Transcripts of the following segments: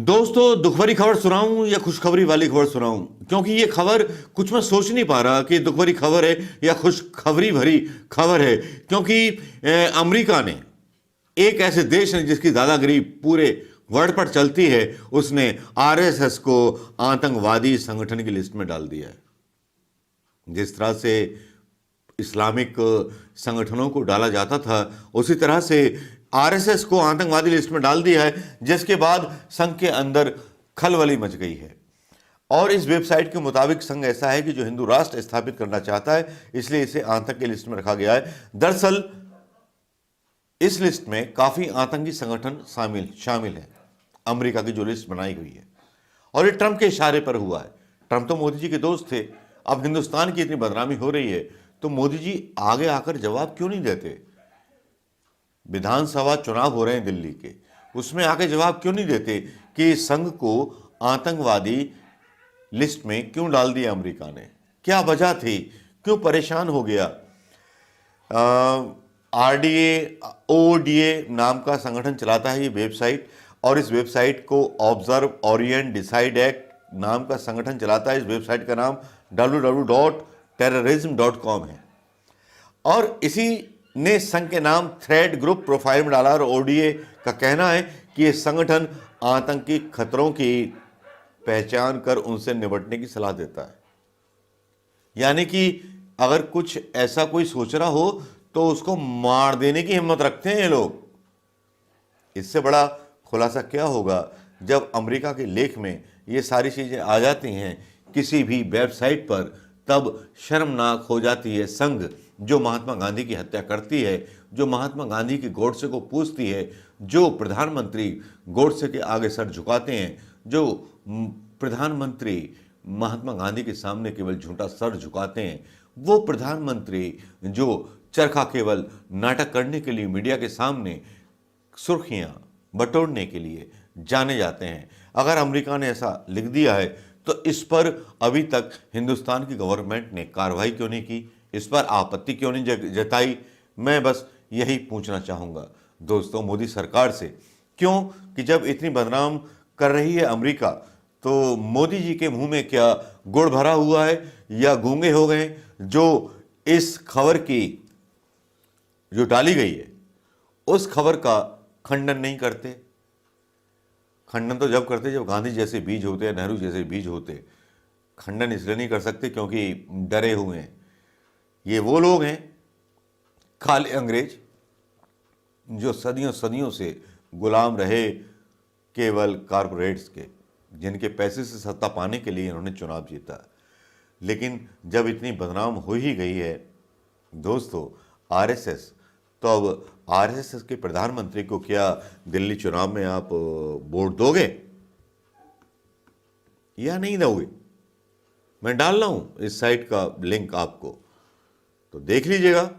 दोस्तों, दुख भरी खबर सुनाऊं या खुशखबरी वाली खबर सुनाऊं? क्योंकि ये खबर कुछ मैं सोच नहीं पा रहा कि दुख भरी खबर है या खुशखबरी भरी खबर है। क्योंकि अमेरिका ने, एक ऐसे देश ने जिसकी दादागिरी पूरे वर्ल्ड पर चलती है, उसने आरएसएस को आतंकवादी संगठन की लिस्ट में डाल दिया है। जिस तरह से इस्लामिक संगठनों को डाला जाता था, उसी तरह से आरएसएस को आतंकवादी लिस्ट में डाल दिया है, जिसके बाद संघ के अंदर खलबली मच गई है। और इस वेबसाइट के मुताबिक संघ ऐसा है कि जो हिंदू राष्ट्र स्थापित करना चाहता है, इसलिए इसे आतंक की लिस्ट में रखा गया है। दरअसल इस लिस्ट में काफी आतंकी संगठन शामिल है, अमेरिका की जो लिस्ट बनाई हुई है। और ये ट्रंप के इशारे पर हुआ है। ट्रंप तो मोदी जी के दोस्त थे। अब हिंदुस्तान की इतनी बदनामी हो रही है तो मोदी जी आगे आकर जवाब क्यों नहीं देते? विधानसभा चुनाव हो रहे हैं दिल्ली के, उसमें आके जवाब क्यों नहीं देते कि संघ को आतंकवादी लिस्ट में क्यों डाल दिया अमेरिका ने? क्या वजह थी? क्यों परेशान हो गया? आरडीए ओडीए नाम का संगठन चलाता है ये वेबसाइट, और इस वेबसाइट को ऑब्जर्व ओरिएंट डिसाइड एक्ट नाम का संगठन चलाता है। इस वेबसाइट का नाम www.terrorism.com है। और इसी ने संघ के नाम थ्रेड ग्रुप प्रोफाइल में डाला। और ओडीए का कहना है कि यह संगठन आतंकी खतरों की पहचान कर उनसे निपटने की सलाह देता है। यानी कि अगर कुछ ऐसा कोई सोच रहा हो तो उसको मार देने की हिम्मत रखते हैं ये लोग। इससे बड़ा खुलासा क्या होगा जब अमेरिका के लेख में ये सारी चीजें आ जाती हैं किसी भी वेबसाइट पर, तब शर्मनाक हो जाती है संघ, जो महात्मा गांधी की हत्या करती है, जो महात्मा गांधी की गोडसे को पूछती है, जो प्रधानमंत्री गोडसे के आगे सर झुकाते हैं, जो प्रधानमंत्री महात्मा गांधी के सामने केवल झूठा सर झुकाते हैं, वो प्रधानमंत्री जो चरखा केवल नाटक करने के लिए मीडिया के सामने सुर्खियां बटोरने के लिए जाने जाते हैं। अगर अमेरिका ने ऐसा लिख दिया है तो इस पर अभी तक हिंदुस्तान की गवर्नमेंट ने कार्रवाई क्यों नहीं की? इस पर आपत्ति क्यों नहीं जताई? मैं बस यही पूछना चाहूँगा दोस्तों मोदी सरकार से। क्यों कि जब इतनी बदनाम कर रही है अमेरिका, तो मोदी जी के मुंह में क्या गुड़ भरा हुआ है या गूंगे हो गए जो इस खबर की जो डाली गई है उस खबर का खंडन नहीं करते? खंडन तो जब करते जब गांधी जैसे बीज होते या नेहरू जैसे बीज होते। खंडन इसलिए नहीं कर सकते क्योंकि डरे हुए हैं। ये वो लोग हैं, काले अंग्रेज, जो सदियों सदियों से गुलाम रहे केवल कारपोरेट्स के, जिनके पैसे से सत्ता पाने के लिए इन्होंने चुनाव जीता। लेकिन जब इतनी बदनाम हो ही गई है दोस्तों आरएसएस, तो अब आरएसएस के प्रधानमंत्री को क्या दिल्ली चुनाव में आप वोट दोगे या नहीं दोगे? मैं डाल रहा हूं इस साइट का लिंक आपको, तो देख लीजिएगा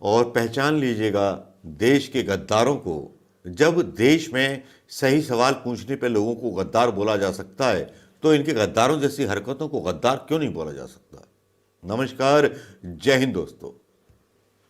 और पहचान लीजिएगा देश के गद्दारों को। जब देश में सही सवाल पूछने पे लोगों को गद्दार बोला जा सकता है, तो इनके गद्दारों जैसी हरकतों को गद्दार क्यों नहीं बोला जा सकता? नमस्कार, जय हिंद दोस्तों।